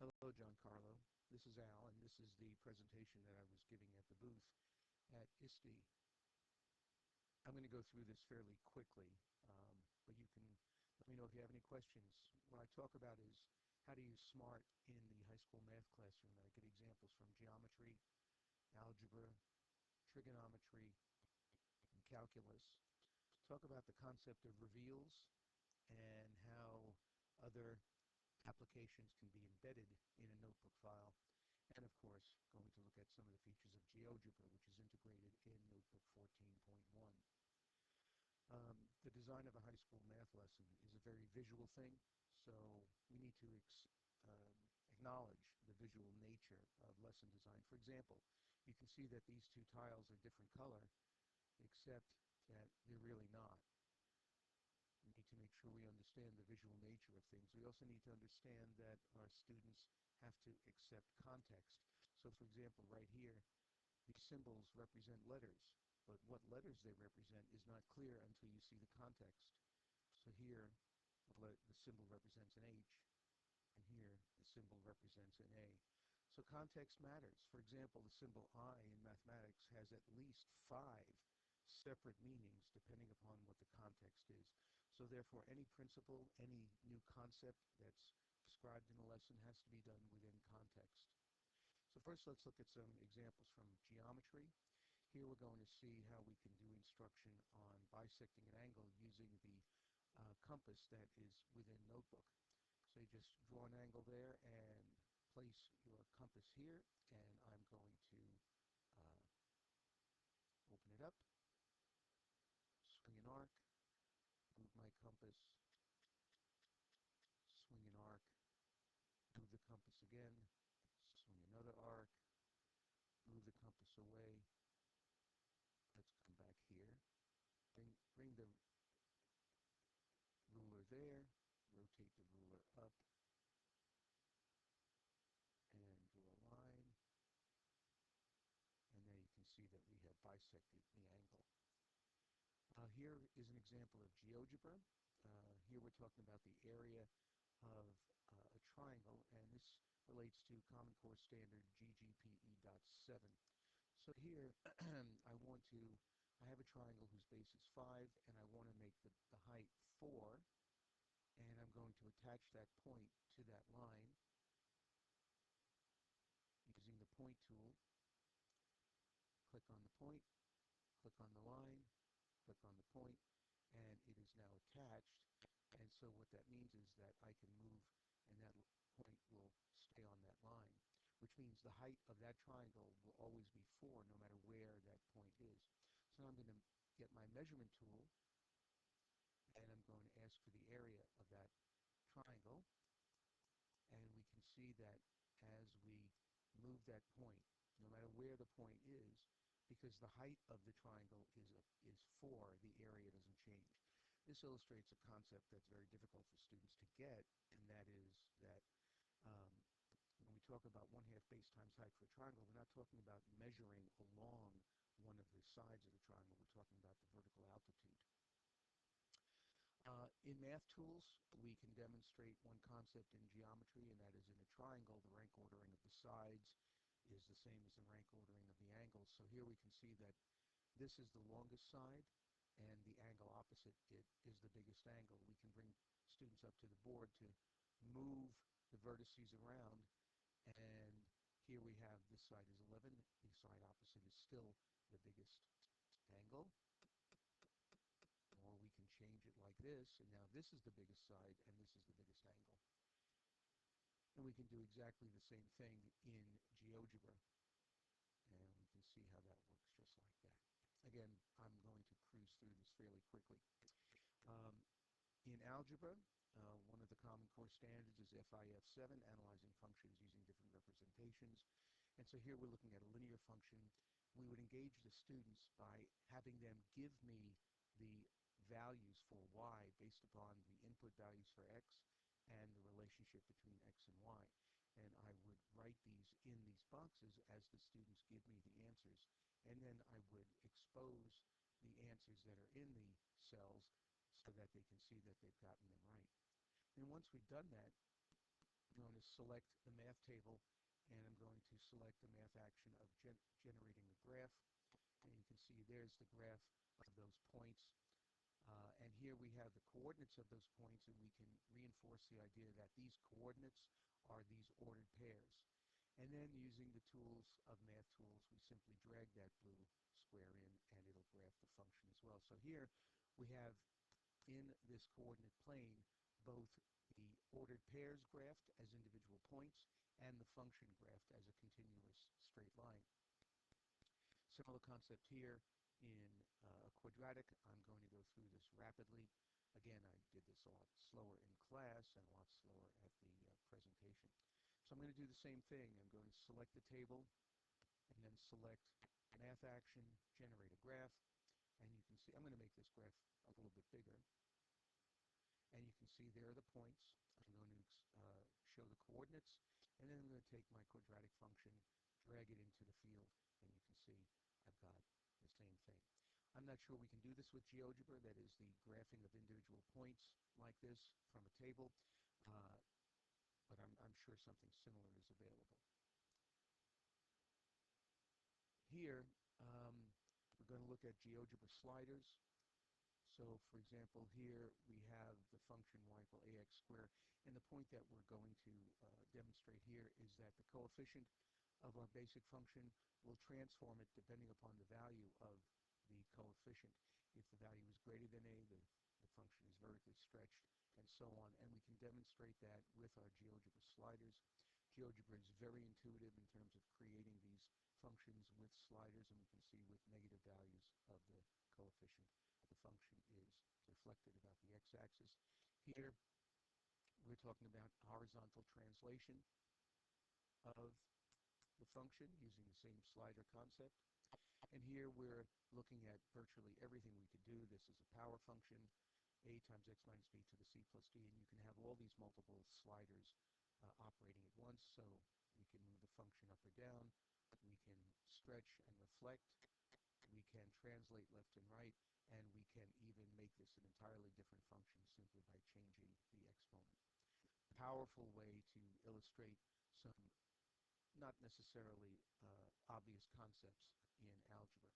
Hello, Giancarlo. This is Al, and this is the presentation that I was giving at the booth at ISTE. I'm going to go through this fairly quickly, but you can let me know if you have any questions. What I talk about is how to use SMART in the high school math classroom. I get examples from geometry, algebra, trigonometry, and calculus. Talk about the concept of reveals and how other applications can be embedded in a notebook file. And of course, going to look at some of the features of GeoGebra, which is integrated in Notebook 14.1. The design of a high school math lesson is a very visual thing, so we need to acknowledge the visual nature of lesson design. For example, you can see that these two tiles are different color, except that they're really not. We need to make sure we understand the visual nature of things. We also need to understand that our students have to accept context. So for example, right here, these symbols represent letters, but what letters they represent is not clear until you see the context. So here, the symbol represents an H, and here the symbol represents an A. So context matters. For example, the symbol I in mathematics has at least 5 separate meanings depending upon what the context is. So therefore, any principle, any new concept that's described in a lesson has to be done within context. So first, let's look at some examples from geometry. Here we're going to see how we can do instruction on bisecting an angle using the compass that is within Notebook. So you just draw an angle there and place your compass here, and I'm going to open it up, swing an arc, move my compass, swing an arc, move the compass again, swing another arc, move the compass away. Let's come back here. Bring the ruler there, rotate the ruler up, and draw a line. And there you can see that we have bisected the angle. Here is an example of GeoGebra. Here we're talking about the area of a triangle, and this relates to Common Core Standard GGPE.7. So here I have a triangle whose base is 5, and I want to make the height 4, and I'm going to attach that point to that line using the point tool. Click on the point, click on the line, click on the point, and it is now attached. And so what that means is that I can move, and that point will stay on that line, which means the height of that triangle will always be 4 no matter where that point is. So now I'm going to get my measurement tool, and I'm going to ask for the area of that triangle, and we can see that as we move that point, no matter where the point is, because the height of the triangle is 4, the area doesn't change. This illustrates a concept that's very difficult for students to get, and that is that when we talk about 1/2 base times height for a triangle, we're not talking about measuring along one of the sides of the triangle. We're talking about the vertical altitude. In math tools, we can demonstrate one concept in geometry, and that is in a triangle, the rank ordering of the sides is the same as the rank ordering of the angles. So here we can see that this is the longest side, and the angle opposite it is the biggest angle. We can bring students up to the board to move the vertices around, and here we have this side is 11, the side opposite is still the biggest angle. Or we can change it like this, and now this is the biggest side, and this is the biggest angle. And we can do exactly the same thing in GeoGebra, and we can see how that works just like that. Again, I'm going to cruise through this fairly quickly. In algebra, one of the Common Core standards is FIF7, analyzing functions using different representations. And so here we're looking at a linear function. We would engage the students by having them give me the values for y based upon the input values for x and the relationship between x and y. And I would write these in these boxes as the students give me the answers. And then I would expose the answers that are in the cells so that they can see that they've gotten them right. And once we've done that, we're going to select the math table, and I'm going to select the math action of generating a graph. And you can see there's the graph of those points. And here we have the coordinates of those points, and we can reinforce the idea that these coordinates are these ordered pairs. And then using the tools of math tools, we simply drag that blue square in, and it'll graph the function as well. So here we have in this coordinate plane both the ordered pairs graphed as individual points and the function graphed as a continuous straight line. Similar concept here in a quadratic. I'm going to go through this rapidly. Again, I did this a lot slower in class and a lot slower at the presentation. So I'm going to do the same thing. I'm going to select the table and then select math action, generate a graph, and you can see I'm going to make this graph a little bit bigger. And you can see there are the points. I'm going to show the coordinates, and then I'm going to take my quadratic function, drag it into the field, and you can see I've got the same thing. I'm not sure we can do this with GeoGebra, that is the graphing of individual points like this from a table, but I'm sure something similar is available. Here, we're going to look at GeoGebra sliders. So, for example, here we have the function y equal ax squared, and the point that we're going to demonstrate here is that the coefficient of our basic function will transform it depending upon the value of the coefficient. If the value is greater than a, the function is vertically stretched, and so on. And we can demonstrate that with our GeoGebra sliders. GeoGebra is very intuitive in terms of creating these functions with sliders, and we can see with negative values of the coefficient, the function is reflected about the x-axis. Here, we're talking about horizontal translation of the function using the same slider concept. And here we're looking at virtually everything we could do. This is a power function, a times x minus b to the c plus d, and you can have all these multiple sliders operating at once. So we can move the function up or down, we can stretch and reflect, we can translate left and right, and we can even make this an entirely different function simply by changing the exponent. Powerful way to illustrate some not necessarily obvious concepts in algebra.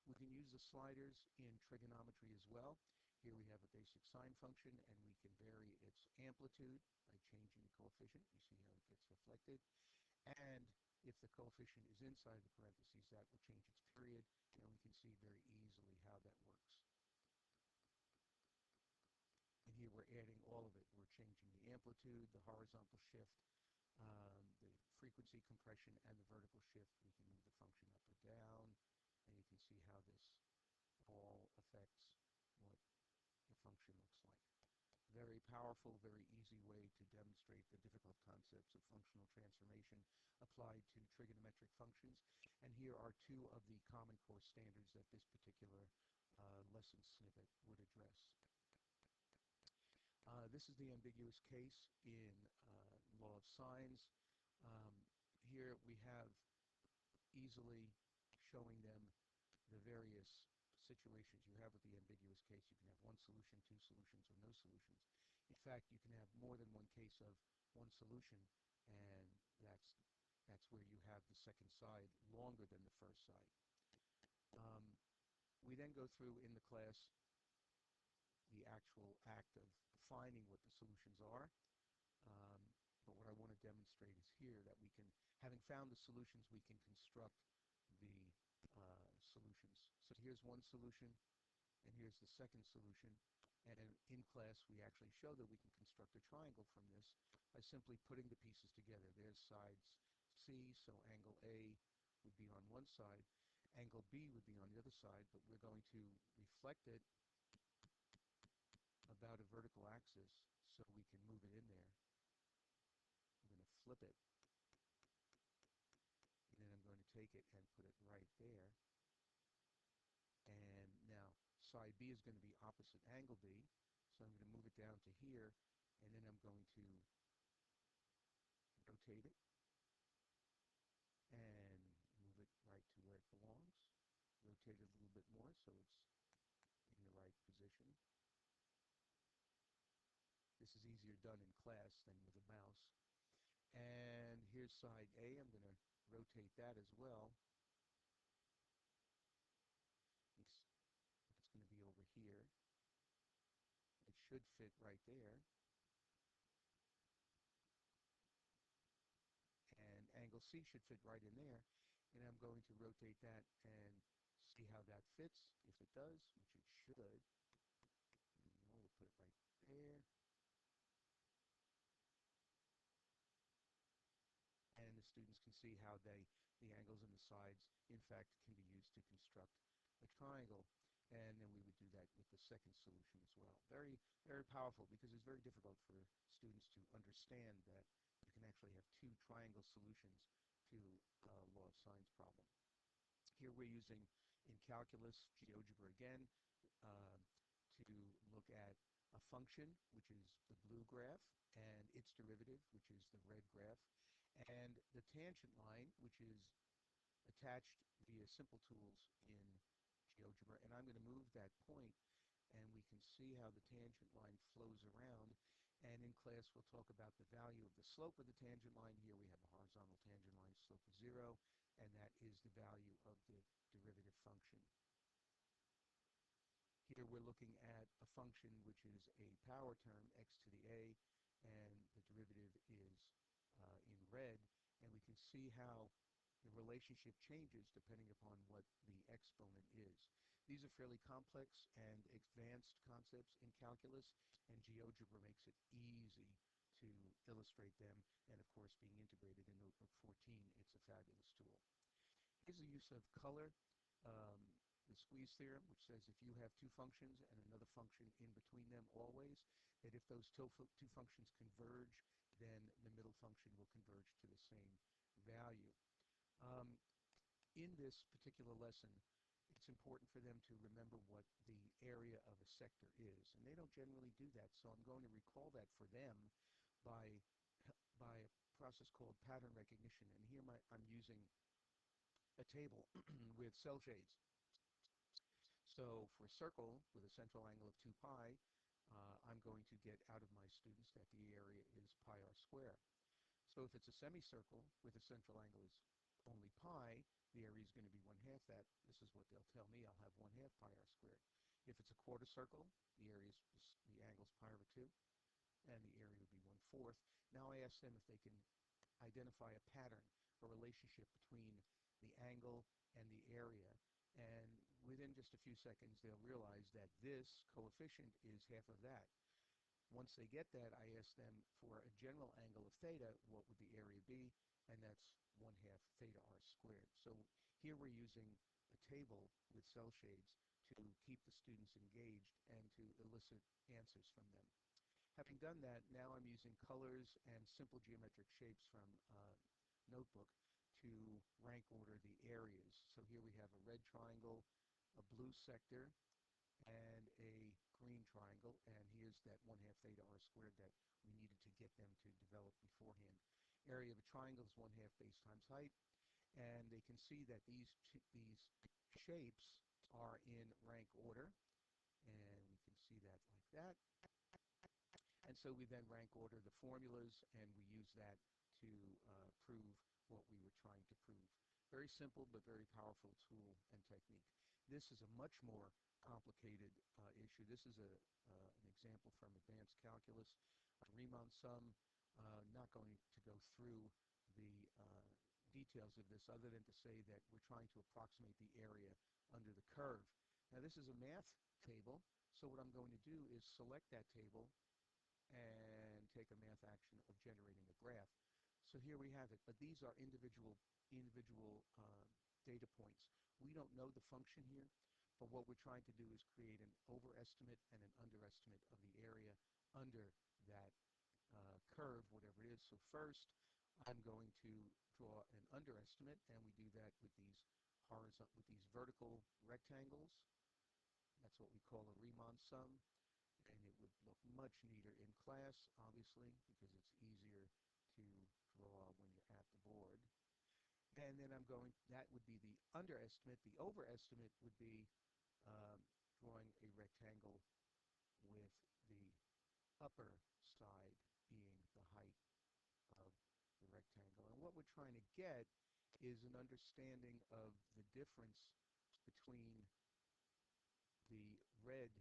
We can use the sliders in trigonometry as well. Here we have a basic sine function, and we can vary its amplitude by changing the coefficient. You see how it gets reflected. And if the coefficient is inside the parentheses, that will change its period, and we can see very easily how that works. And here we're adding all of it. We're changing the amplitude, the horizontal shift, the frequency compression, and the vertical shift. We can move the function up or down, and you can see how this all affects what the function looks like. Very powerful, very easy way to demonstrate the difficult concepts of functional transformation applied to trigonometric functions. And here are two of the Common Core standards that this particular lesson snippet would address. This is the ambiguous case in law of sines. Here we have easily showing them the various situations you have with the ambiguous case. You can have one solution, two solutions, or no solutions. In fact, you can have more than one case of one solution, and that's where you have the second side longer than the first side. We then go through in the class the actual act of defining what the solutions are. But what I want to demonstrate is here that we can, having found the solutions, we can construct the solutions. So here's one solution, and here's the second solution. And in class, we actually show that we can construct a triangle from this by simply putting the pieces together. There's sides C, so angle A would be on one side, angle B would be on the other side, but we're going to reflect it about a vertical axis so we can move it in there. I'm going to flip it, and then I'm going to take it and put it right there. And now side B is going to be opposite angle B, so I'm going to move it down to here, and then I'm going to rotate it and move it right to where it belongs. Rotate it a little bit more so it's in the right position. This is easier done in class than with a mouse. here's side A. I'm going to rotate that as well. It's going to be over here. It should fit right there. And angle C should fit right in there. And I'm going to rotate that and see how that fits. If it does, which it should, we'll put it right there. And the students can see how the angles and the sides, in fact, can be used to construct a triangle. And then we would do that with the second solution as well. Very, very powerful, because it's very difficult for students to understand that you can actually have two triangle solutions to a law of sines problem. Here we're using, in calculus, GeoGebra again, uh, to look at a function, which is the blue graph, and its derivative, which is the red graph, and the tangent line, which is attached via simple tools in GeoGebra. And I'm going to move that point, and we can see how the tangent line flows around. And in class, we'll talk about the value of the slope of the tangent line. Here we have a horizontal tangent line slope of 0, and that is the value of the derivative function. Here we're looking at a function which is a power term, x to the a, and the derivative is in red, and we can see how the relationship changes depending upon what the exponent is. These are fairly complex and advanced concepts in calculus, and GeoGebra makes it easy to illustrate them, and of course, being integrated in Notebook 14, it's a fabulous tool. Here's the use of color. The squeeze theorem, which says if you have two functions and another function in between them always, that if those two functions converge, then the middle function will converge to the same value. In this particular lesson, it's important for them to remember what the area of a sector is, and they don't generally do that, so I'm going to recall that for them by a process called pattern recognition. And here I'm using a table with cell shades. So for a circle with a central angle of 2 pi, I'm going to get out of my students that the area is pi r squared. So if it's a semicircle with a central angle is only pi, the area is going to be 1/2 that. This is what they'll tell me. I'll have 1/2 pi r squared. If it's a quarter circle, the area is the angle is pi over 2, and the area would be 1/4. Now I ask them if they can identify a pattern, a relationship between the angle and the area. And within just a few seconds, they'll realize that this coefficient is half of that. Once they get that, I ask them for a general angle of theta, what would the area be? And that's 1/2 theta r squared. So here we're using a table with cell shades to keep the students engaged and to elicit answers from them. Having done that, now I'm using colors and simple geometric shapes from Notebook to rank order the areas. So here we have a red triangle, a blue sector, and a green triangle, and here's that 1/2 theta r squared that we needed to get them to develop beforehand. Area of a triangle is 1/2 base times height, and they can see that these shapes are in rank order, and we can see that like that. And so we then rank order the formulas, and we use that to prove what we were trying to prove. Very simple, but very powerful tool and technique. This is a much more complicated issue. This is an example from advanced calculus, a Riemann sum. Not going to go through the details of this other than to say that we're trying to approximate the area under the curve. Now this is a math table, so what I'm going to do is select that table and take a math action of generating a graph. So here we have it, but these are individual data points. We don't know the function here, but what we're trying to do is create an overestimate and an underestimate of the area under that curve, whatever it is. So first, I'm going to draw an underestimate, and we do that with these vertical rectangles. That's what we call a Riemann sum, and it would look much neater in class, obviously, because it's easier to draw when you're at the board. And then that would be the underestimate. The overestimate would be drawing a rectangle with the upper side being the height of the rectangle. And what we're we're trying to get is an understanding of the difference between the red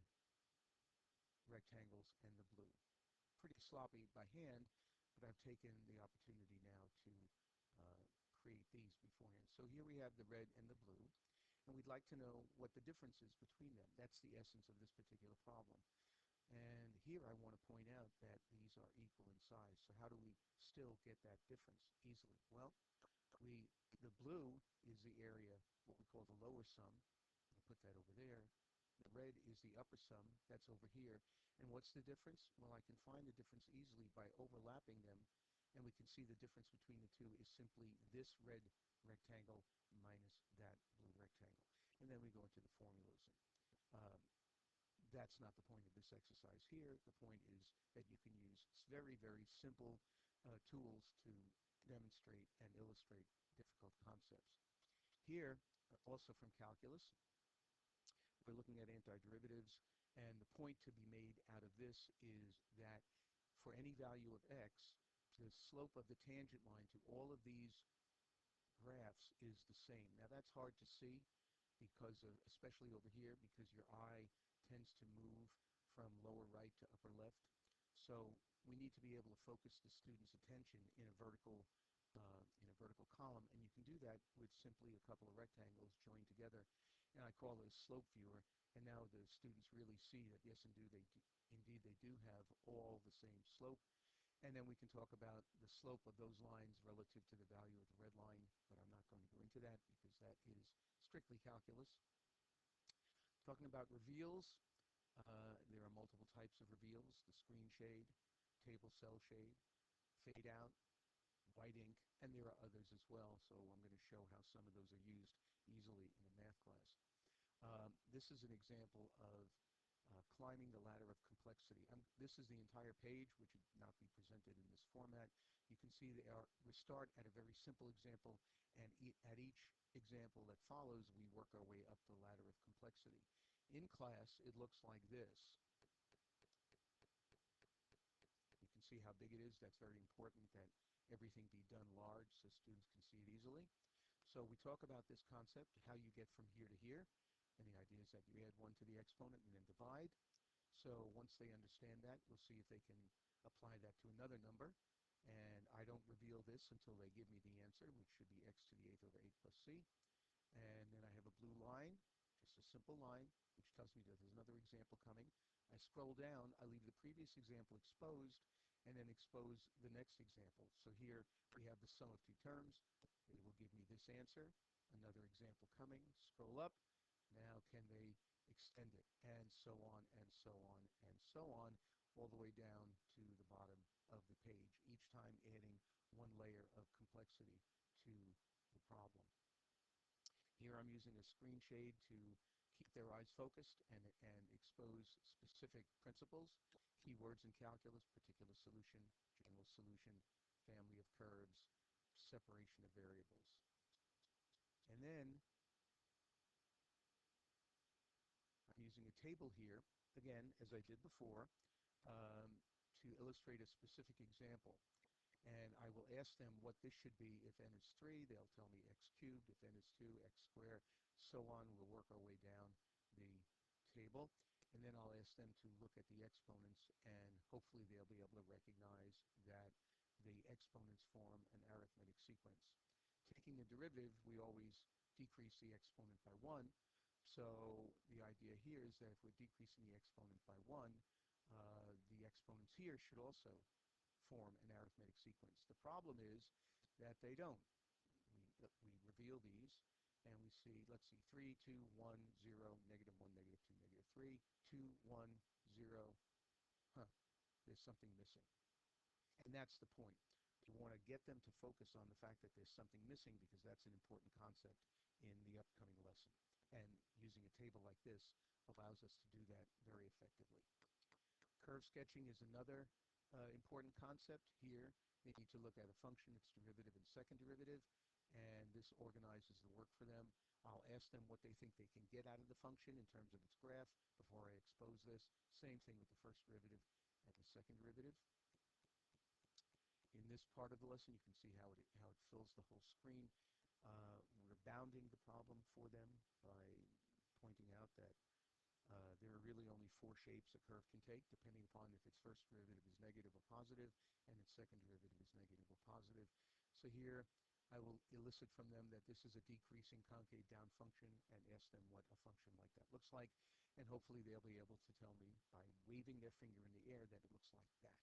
rectangles and the blue. Pretty sloppy by hand, but I've taken the opportunity now to uh, create these beforehand. So here we have the red and the blue, and we'd like to know what the difference is between them. That's the essence of this particular problem. And here I want to point out that these are equal in size. So how do we still get that difference easily? Well, the blue is the area, what we call the lower sum. I'll put that over there. The red is the upper sum. That's over here. And what's the difference? Well, I can find the difference easily by overlapping them. And we can see the difference between the two is simply this red rectangle minus that blue rectangle. And then we go into the formulas. Um, that's not the point of this exercise here. The point is that you can use very, very simple tools to demonstrate and illustrate difficult concepts. Here, also from calculus, we're looking at antiderivatives, and the point to be made out of this is that for any value of x, the slope of the tangent line to all of these graphs is the same. Now that's hard to see because of, especially over here, because your eye tends to move from lower right to upper left. So we need to be able to focus the student's attention in a vertical column, and you can do that with simply a couple of rectangles joined together. And I call it a slope viewer. And now the students really see that yes, indeed they do have all the same slope. And then we can talk about the slope of those lines relative to the value of the red line, but I'm not going to go into that because that is strictly calculus. Talking about reveals, there are multiple types of reveals: the screen shade, table cell shade, fade out, white ink, and there are others as well. So I'm going to show how some of those are used easily in a math class. This is an example of climbing the ladder of complexity. This is the entire page, which would not be presented in this format. You can see we start at a very simple example, and at each example that follows, we work our way up the ladder of complexity. In class, it looks like this. You can see how big it is. That's very important that everything be done large so students can see it easily. So we talk about this concept, how you get from here to here. And the idea is that you add 1 to the exponent and then divide. So once they understand that, we'll see if they can apply that to another number. And I don't reveal this until they give me the answer, which should be x to the 8th over 8 plus c. And then I have a blue line, just a simple line, which tells me that there's another example coming. I scroll down, I leave the previous example exposed, and then expose the next example. So here we have the sum of two terms. It will give me this answer. Another example coming. Scroll up. Now can they extend it? And so on, and so on, and so on, all the way down to the bottom of the page, each time adding one layer of complexity to the problem. Here I'm using a screen shade to keep their eyes focused and expose specific principles, keywords in calculus, particular solution, general solution, family of curves, separation of variables. And then I'm using a table here, again, as I did before, to illustrate a specific example. And I will ask them what this should be. If n is 3, they'll tell me x cubed. If n is 2, x squared. So on. We'll work our way down the table. And then I'll ask them to look at the exponents, and hopefully they'll be able to recognize that the exponents form an arithmetic sequence. Taking the derivative, we always decrease the exponent by 1. So the idea here is that if we're decreasing the exponent by 1, the exponents here should also form an arithmetic sequence. The problem is that they don't. We reveal these, and we see, let's see, 3, 2, 1, 0, negative 1, negative 2, negative 3, 2, 1, 0. Huh, there's something missing. And that's the point. We want to get them to focus on the fact that there's something missing because that's an important concept in the upcoming lesson. And using a table like this allows us to do that very effectively. Curve sketching is another important concept here. They need to look at a function, its derivative and second derivative, and this organizes the work for them. I'll ask them what they think they can get out of the function in terms of its graph before I expose this. Same thing with the first derivative and the second derivative. in this part of the lesson, you can see how it fills the whole screen. We're bounding the problem for them by pointing out that there are really only four shapes a curve can take, depending upon if its first derivative is negative or positive, and its second derivative is negative or positive. So here, I will elicit from them that this is a decreasing concave down function and ask them what a function like that looks like. And hopefully they'll be able to tell me by waving their finger in the air that it looks like that.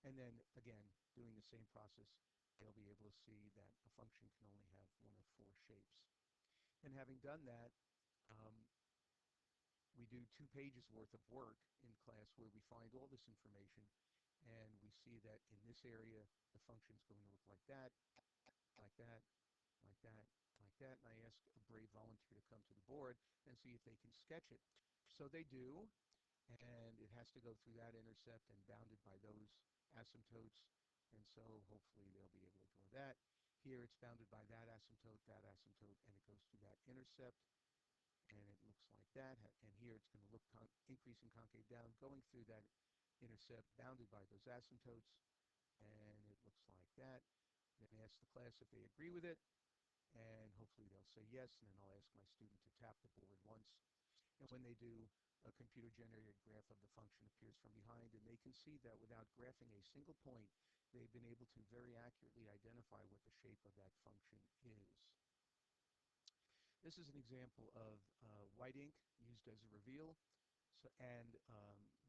And then, again, doing the same process, they'll be able to see that a function can only have one of four shapes. And having done that, um, we do 2 pages worth of work in class where we find all this information, and we see that in this area, the function is going to look like that, like that, like that, like that, and I ask a brave volunteer to come to the board and see if they can sketch it. So they do, and it has to go through that intercept and bounded by those asymptotes, and so hopefully they'll be able to draw that. Here it's bounded by that asymptote, and it goes through that intercept, and it looks like that. And here it's going to look increasing concave down, going through that intercept, bounded by those asymptotes, and it looks like that. Then ask the class if they agree with it, and hopefully they'll say yes, and then I'll ask my student to tap the board once. And when they do, a computer-generated graph of the function appears from behind, and they can see that without graphing a single point, they've been able to very accurately identify what the shape of that function is. This is an example of white ink used as a reveal, and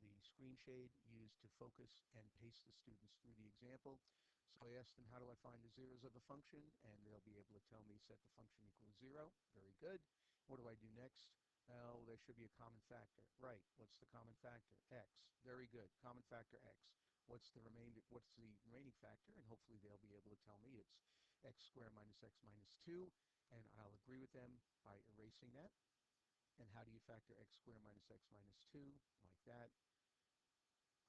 the screen shade used to focus and pace the students through the example. So I asked them, how do I find the zeros of a function? And they'll be able to tell me set the function equals 0. Very good. What do I do next? Well, there should be a common factor. Right. What's the common factor? X. Very good. Common factor X. What's the remaining factor? And hopefully they'll be able to tell me it's x squared minus x minus 2. And I'll agree with them by erasing that. And how do you factor x squared minus x minus 2? Like that.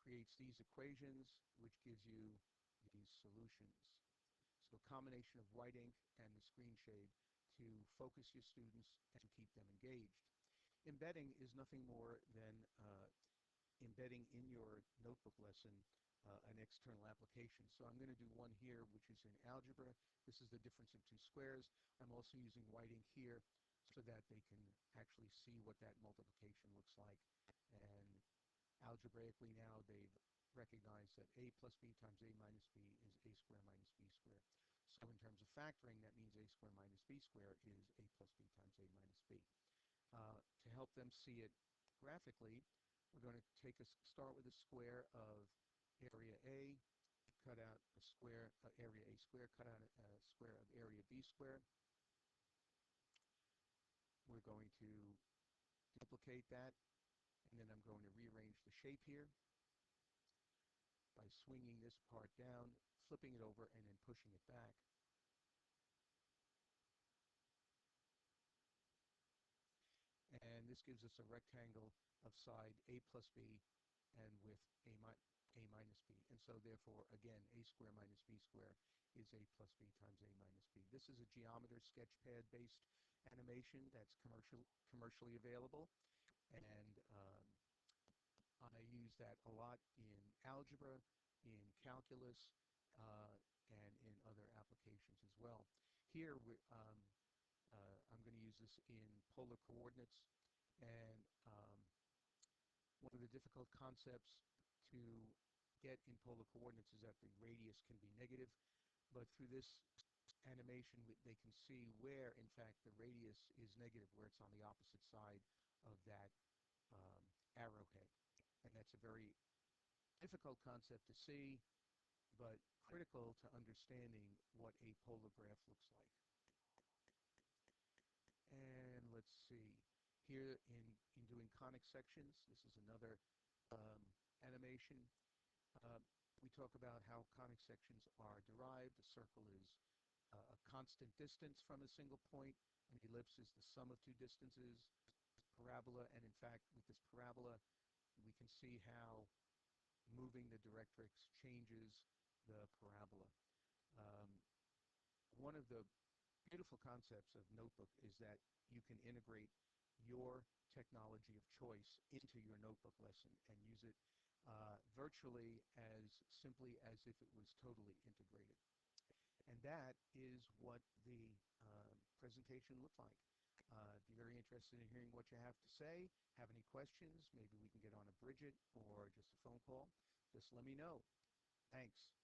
Creates these equations, which gives you these solutions. So a combination of white ink and the screen shade to focus your students and keep them engaged. Embedding is nothing more than embedding in your notebook lesson an external application. So I'm going to do one here, which is in algebra. This is the difference of two squares. I'm also using white ink here so that they can actually see what that multiplication looks like. And algebraically now they've recognized that a plus b times a minus b is a squared minus b squared. So in terms of factoring, that means a squared minus b squared is a plus b times a minus b. To help them see it graphically, we're going to start with a square of area A, cut out a square, area A squared, cut out a square of area B squared. We're going to duplicate that, and then I'm going to rearrange the shape here by swinging this part down, flipping it over, and then pushing it back. And this gives us a rectangle of side a plus b and with a minus b. And so therefore, again, a squared minus b squared is a plus b times a minus b. This is a geometer sketchpad based animation that's commercially available. And I use that a lot in algebra, in calculus, and in other applications as well. Here, I'm going to use this in polar coordinates, and one of the difficult concepts to get in polar coordinates is that the radius can be negative, but through this animation they can see where in fact the radius is negative, where it's on the opposite side of that arrowhead. And that's a very difficult concept to see, but critical to understanding what a polar graph looks like. And let's see, here in doing conic sections, this is another animation. We talk about how conic sections are derived. A circle is a constant distance from a single point. An ellipse is the sum of two distances. Parabola, and in fact, with this parabola, we can see how moving the directrix changes the parabola. Um, One of the beautiful concepts of Notebook is that you can integrate your technology of choice into your Notebook lesson and use it virtually as simply as if it was totally integrated. And that is what the presentation looked like. Be very interested in hearing what you have to say. Have any questions? Maybe we can get on a Bridget or just a phone call. Just let me know. Thanks.